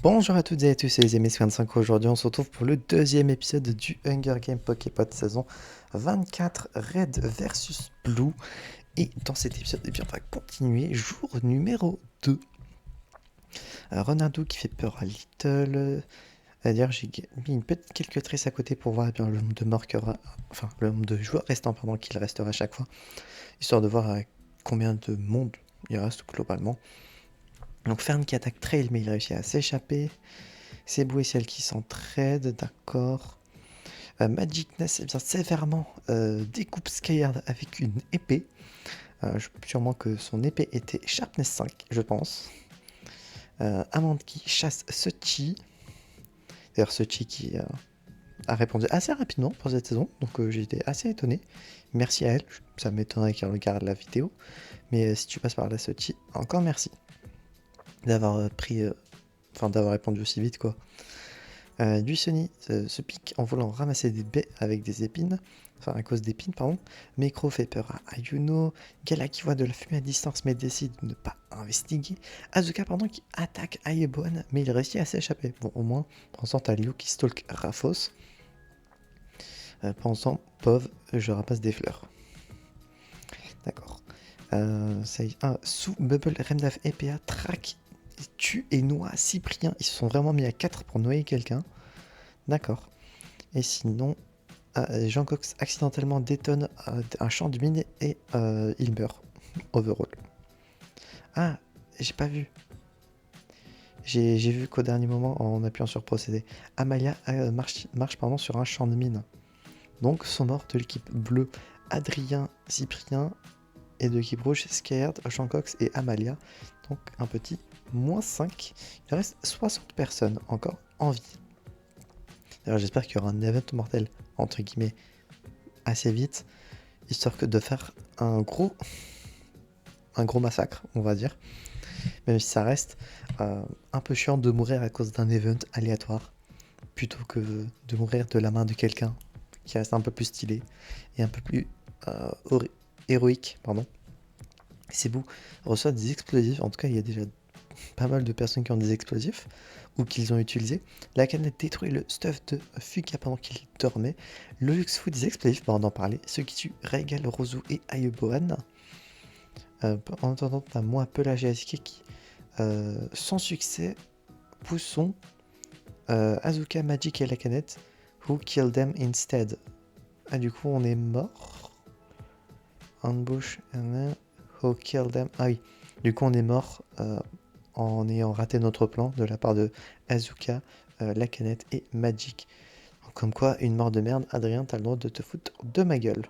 Bonjour à toutes et à tous, c'est les MS25. Aujourd'hui, on se retrouve pour le deuxième épisode du Hunger Games Poképod saison 24 Red versus Blue. Et dans cet épisode, on va continuer jour numéro 2. Ronaldo qui fait peur à Little. D'ailleurs, j'ai mis quelques traces à côté pour voir le nombre de marqueurs, le nombre de joueurs restants qu'il restera à chaque fois, histoire de voir combien de monde il reste globalement. Donc Fern qui attaque Trail, mais il réussit à s'échapper. C'est Beau et Ciel qui s'entraident, d'accord. Magicness vient sévèrement découpe Skyard avec une épée. Sûrement que son épée était Sharpness 5, je pense. Amande qui chasse Suchi. D'ailleurs, Suchi qui a répondu assez rapidement pour cette saison, donc j'ai été assez étonné. Merci à elle, ça m'étonnerait qu'elle regarde la vidéo. Mais si tu passes par là, Suchi, encore merci d'avoir d'avoir répondu aussi vite, quoi. Duisony se pique en voulant ramasser des baies avec des épines, enfin à cause d'épines, pardon. Micro fait peur à Ayuno. Gala qui voit de la fumée à distance mais décide de ne pas investiguer. Azuka, qui attaque Ayeboan mais il réussit à s'échapper. Bon, au moins, pendant ce temps, t'as Liu qui stalk Raphos. Pendant ce temps, Pov, je ramasse des fleurs. D'accord. Sous Bubble, Remdaf et PA traque, tue et noie Cyprien. Ils se sont vraiment mis à 4 pour noyer quelqu'un. D'accord. Et sinon, Jean Cox accidentellement détonne un champ de mine et il meurt. Overall. Ah, j'ai pas vu. J'ai vu qu'au dernier moment, en appuyant sur procéder, Amalia marche sur un champ de mine. Donc sont morts de l'équipe bleue Adrien, Cyprien et de l'équipe rouge Scared, Jean Cox et Amalia. Donc un petit -5. Il reste 60 personnes encore en vie. D'ailleurs, j'espère qu'il y aura un event mortel, entre guillemets, assez vite, histoire que de faire un gros massacre, on va dire. Même si ça reste un peu chiant de mourir à cause d'un event aléatoire, plutôt que de mourir de la main de quelqu'un qui reste un peu plus stylé et un peu plus héroïque, pardon. Cebu reçoit des explosifs, en tout cas il y a déjà pas mal de personnes qui ont des explosifs ou qu'ils ont utilisé. La canette détruit le stuff de Fuka pendant qu'il dormait. Le luxe fout des explosifs, on en parlait. Ceux qui tuent Reigal, Rosu et Ayeboan. En attendant, t'as moi Pelagiaski qui, sans succès, poussons Azuka, Magic et la canette. Who killed them instead? Ah, du coup, on est mort. Ambush, who killed them? Ah oui, du coup, on est mort en ayant raté notre plan de la part de Azuka, la canette et Magic. Donc, comme quoi, une mort de merde, Adrien, t'as le droit de te foutre de ma gueule.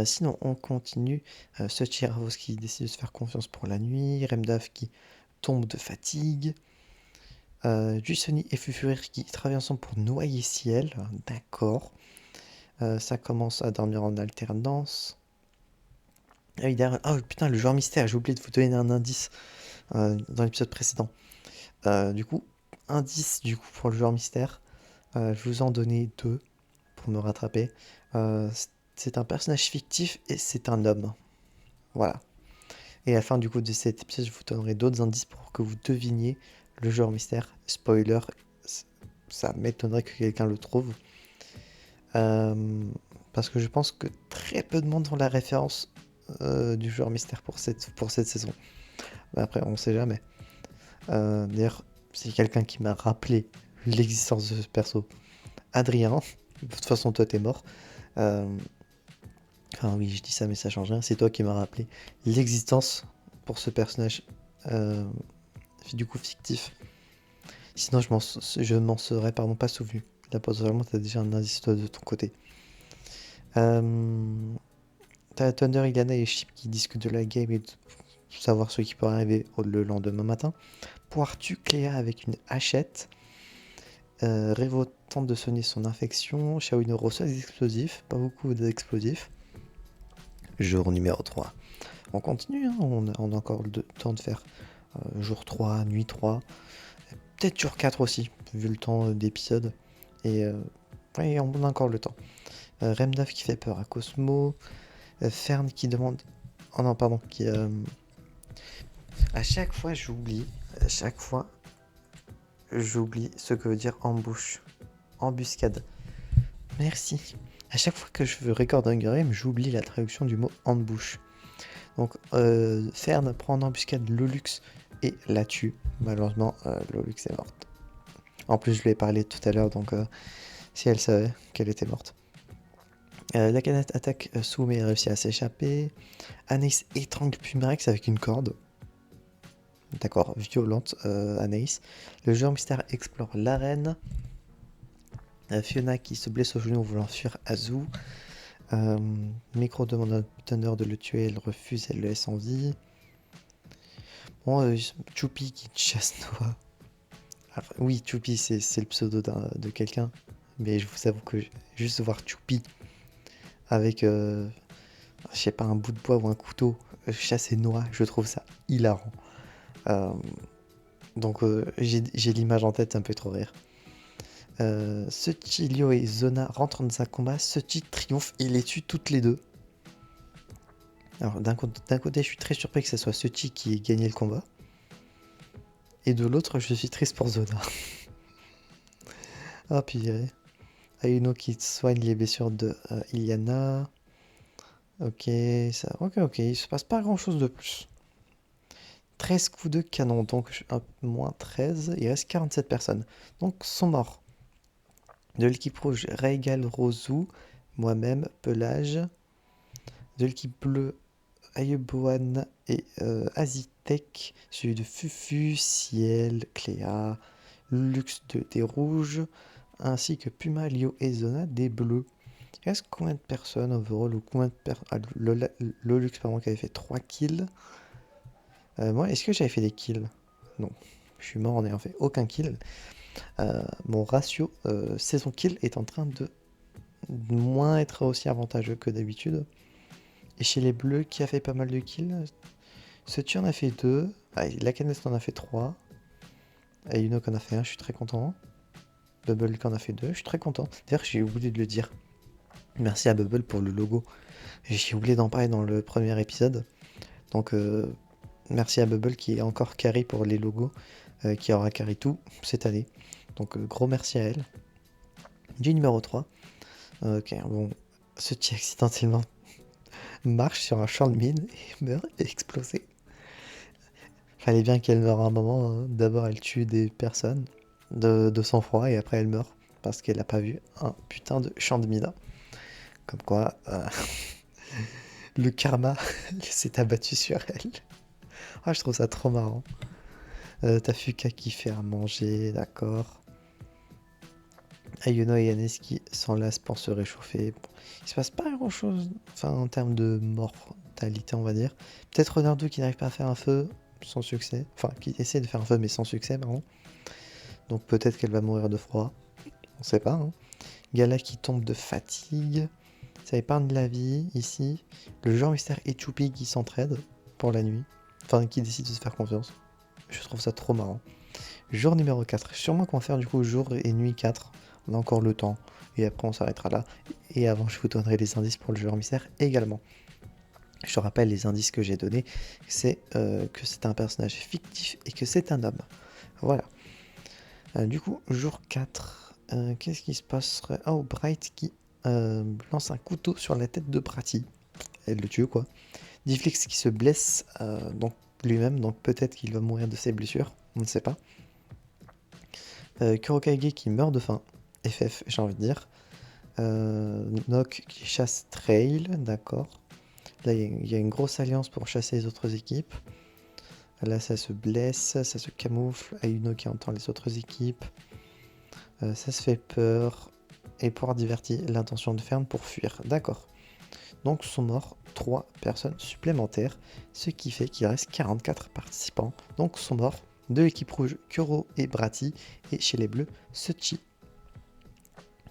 Sinon, on continue. Suchiravos qui décide de se faire confiance pour la nuit. Remdaf qui tombe de fatigue. Duisony et Fufurir qui travaillent ensemble pour noyer Ciel. D'accord. Ça commence à dormir en alternance. Ah oui, derrière... Oh putain, le joueur mystère, j'ai oublié de vous donner un indice dans l'épisode précédent. Du coup, indice pour le joueur mystère. Je vous en donnais 2 pour me rattraper. C'est un personnage fictif et c'est un homme. Voilà. Et à la fin du coup de cet épisode, je vous donnerai d'autres indices pour que vous deviniez le joueur mystère. Spoiler, ça m'étonnerait que quelqu'un le trouve. Parce que je pense que très peu de monde ont la référence du joueur mystère pour cette saison. Mais après, on sait jamais. D'ailleurs, c'est quelqu'un qui m'a rappelé l'existence de ce perso. Adrien, de toute façon, toi t'es mort. Enfin oui, je dis ça, mais ça change rien. C'est toi qui m'as rappelé l'existence pour ce personnage du coup fictif. Sinon, je m'en serais pas souvenu. Là, potentiellement, t'as déjà un indice toi de ton côté. T'as Thunder, Ilana et Chip qui discutent de la game et de savoir ce qui peut arriver le lendemain matin. Poire tue Cléa avec une hachette. Revo tente de soigner son infection. Shaoino reçoit des explosifs. Pas beaucoup d'explosifs. Jour numéro 3. On continue, hein, on a encore le temps de faire jour 3, nuit 3. Peut-être jour 4 aussi, vu le temps d'épisode. Et ouais, on a encore le temps. Remdaf qui fait peur à Cosmo. Fern qui demande... Oh non, pardon. À chaque fois, j'oublie. À chaque fois, j'oublie ce que veut dire embouche. Embuscade. Merci. À chaque fois que je veux record Hunger Games, j'oublie la traduction du mot embouche. Donc, Fern prend en embuscade Lolux et la tue. Malheureusement, Lolux est morte. En plus, je lui ai parlé tout à l'heure, donc si elle savait qu'elle était morte. La canette attaque Sume et réussit à s'échapper. Anaïs étrangle Pumarex avec une corde. D'accord, violente Anaïs. Le joueur mystère explore l'arène. Fiona qui se blesse au genou en voulant fuir Azu. Micro demande à Thunder de le tuer, elle refuse, elle le laisse en vie. Bon, Choupi qui chasse Noah. Enfin, oui, Choupi c'est le pseudo de quelqu'un. Mais je vous avoue que juste voir Choupi avec, je sais pas, un bout de bois ou un couteau chasser Noah, je trouve ça hilarant. Donc j'ai l'image en tête, ça me fait trop rire. Suchi, Lio et Zona rentrent dans un combat. Suchi triomphe et les tue toutes les deux. Alors d'un côté, je suis très surpris que ce soit Suchi qui ait gagné le combat. Et de l'autre, je suis triste pour Zona. Ah purée. Ayuno qui soigne les blessures de Iliana. Ok, ok, il se passe pas grand chose de plus. 13 coups de canon, donc moins 13, il reste 47 personnes. Donc sont morts. De l'équipe rouge, Reigal, Rosou, moi-même, Pelage. De l'équipe bleue, Ayeboan et Azitech, celui de Fufu, Ciel, Cléa, Lux des rouges, ainsi que Puma, Lio et Zona des bleus. Il reste combien de personnes overall ou combien de personnes le Lux pardon qui avait fait 3 kills. Moi, est-ce que j'avais fait des kills? Non. Je suis mort en n'ayant fait aucun kill. Mon ratio saison kill est en train de moins être aussi avantageux que d'habitude. Et chez les bleus, qui a fait pas mal de kills? Setu en a fait 2. La canette en a fait 3. Ayuno en a fait 1, je suis très content. Bubble en a fait 2, je suis très content. D'ailleurs, j'ai oublié de le dire. Merci à Bubble pour le logo. J'ai oublié d'en parler dans le premier épisode. Donc, merci à Bubble qui est encore carré pour les logos, qui aura carré tout cette année. Donc, gros merci à elle. Du numéro 3. Ok, bon, Setu accidentellement marche sur un champ de mine et meurt explosé. Fallait bien qu'elle meure à un moment. Hein. D'abord, elle tue des personnes de sang-froid et après, elle meurt parce qu'elle n'a pas vu un putain de champ de mine. Comme quoi, le karma s'est abattu sur elle. Ah, je trouve ça trop marrant. T'as Fuka qui fait à manger, d'accord. Ayuno et Yanis qui s'enlacent pour se réchauffer. Bon, il se passe pas grand chose, enfin en termes de mortalité, on va dire. Peut-être Renardo qui n'arrive pas à faire un feu sans succès. Enfin, qui essaie de faire un feu mais sans succès, pardon. Donc peut-être qu'elle va mourir de froid. On sait pas. Hein. Gala qui tombe de fatigue. Ça épargne la vie ici. Le genre mystère et Choupi qui s'entraident pour la nuit. Enfin, qui décident de se faire confiance. Je trouve ça trop marrant. Jour numéro 4. Sûrement qu'on va faire du coup jour et nuit 4. On a encore le temps. Et après on s'arrêtera là. Et avant je vous donnerai les indices pour le joueur mystère également. Je te rappelle les indices que j'ai donnés. C'est que c'est un personnage fictif et que c'est un homme. Voilà. Du coup, jour 4. Qu'est-ce qui se passerait? Oh, Bright qui lance un couteau sur la tête de Brati. Elle le tue quoi. Difflix qui se blesse donc lui-même. Donc peut-être qu'il va mourir de ses blessures. On ne sait pas. Kurokage qui meurt de faim. FF, j'ai envie de dire. Nock qui chasse Trail, d'accord. Là, il y a une grosse alliance pour chasser les autres équipes. Là, ça se blesse, ça se camoufle. Ayuno qui entend les autres équipes. Ça se fait peur. Et pour divertir l'intention de Fern pour fuir. D'accord. Donc sont morts 3 personnes supplémentaires. Ce qui fait qu'il reste 44 participants. Donc sont morts de l'équipe rouge, Kuro et Brati. Et chez les bleus, Suchi.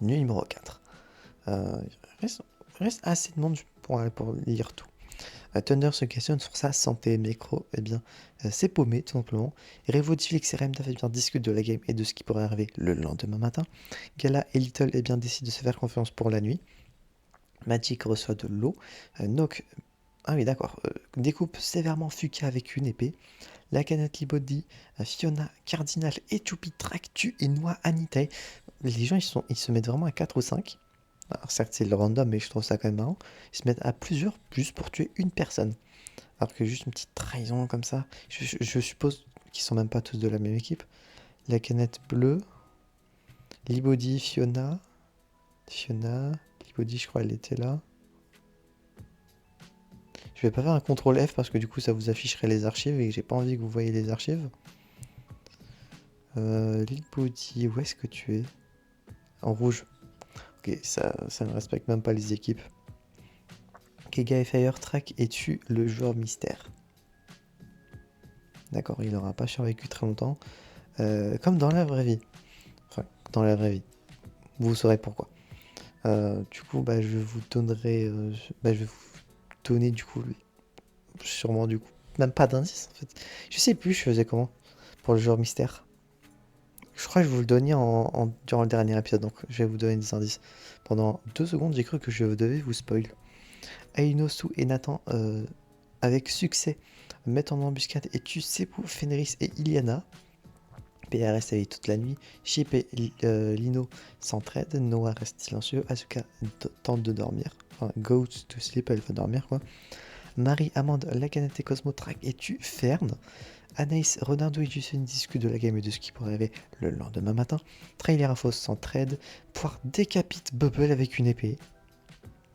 Numéro 4. Reste assez de monde pour lire tout. Thunder se questionne sur sa santé. Micro, eh bien, c'est paumé, tout simplement. Revo, Difflix et Remda bien discutent de la game et de ce qui pourrait arriver le lendemain matin. Gala et Little, décident de se faire confiance pour la nuit. Magic reçoit de l'eau. Nock Ah oui, d'accord. Découpe sévèrement Fuka avec une épée. La canette Libody, Fiona, Cardinal et Choupi Track tue et noie Anitae. Les gens, ils se mettent vraiment à 4 ou 5. Alors certes, c'est le random, mais je trouve ça quand même marrant. Ils se mettent à plusieurs juste pour tuer une personne. Alors que juste une petite trahison comme ça. Je suppose qu'ils sont même pas tous de la même équipe. La canette bleue, Libody, Fiona. Libody, je crois, elle était là. Je vais pas faire un contrôle F parce que du coup ça vous afficherait les archives et j'ai pas envie que vous voyez les archives. Libody, où est-ce que tu es? En rouge. Ok, ça ne respecte même pas les équipes. Kega et Fire track et tue le joueur mystère. D'accord, il n'aura pas survécu très longtemps. Comme dans la vraie vie. Enfin, dans la vraie vie. Vous saurez pourquoi. Du coup, bah, je vous donnerai... je vais vous donner du coup... Sûrement du coup... Même pas d'indice en fait. Je sais plus je faisais comment. Pour le joueur mystère. Je crois que je vous le donnais durant le dernier épisode. Donc je vais vous donner des indices. Pendant 2 secondes, j'ai cru que je devais vous spoil. Ainosu et Nathan, avec succès, mettent en embuscade et tuent Seppu, Fenris et Iliana. PRS avait toute la nuit. Chip et Lino s'entraident. Noah reste silencieux. Asuka tente de dormir. Enfin, go to sleep, elle va dormir quoi. Marie, Amande, la canette et Cosmo track et tue Fern. Anaïs, Renardo et Justin discutent de la game et de ce qui pourrait arriver le lendemain matin. Trailer Infos s'entraide. Poire décapite Bubble avec une épée.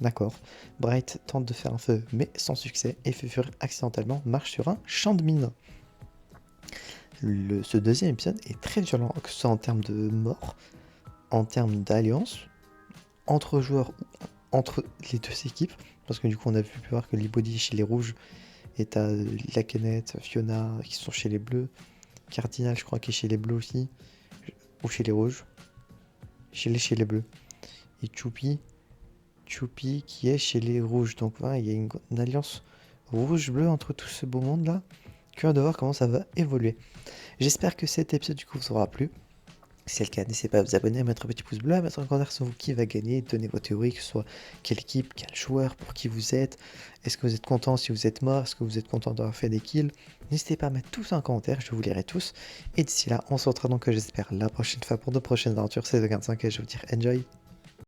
D'accord. Bright tente de faire un feu, mais sans succès, et Fufur accidentellement marche sur un champ de mine. Ce deuxième épisode est très violent, que ce soit en termes de mort, en termes d'alliance, entre joueurs ou entre les deux équipes, parce que du coup on a pu voir que Libody est chez les rouges, et t'as la canette, Fiona qui sont chez les bleus, Cardinal je crois qui est chez les bleus aussi, ou chez les rouges, chez les bleus, et Choupi qui est chez les rouges. Donc voilà, il y a une alliance rouge-bleu entre tout ce beau monde là. Curieux de voir comment ça va évoluer. J'espère que cet épisode du coup vous aura plu. Si c'est le cas, n'hésitez pas à vous abonner, à mettre un petit pouce bleu, à mettre un commentaire sur vous qui va gagner, donner vos théories, que ce soit quelle équipe, quel joueur, pour qui vous êtes. Est-ce que vous êtes content si vous êtes mort? Est-ce que vous êtes content d'avoir fait des kills? N'hésitez pas à mettre tout ça en commentaire, je vous lirai tous. Et d'ici là, on se retrouvera donc j'espère la prochaine fois pour de prochaines aventures. C'est The 25 et je vous dis enjoy.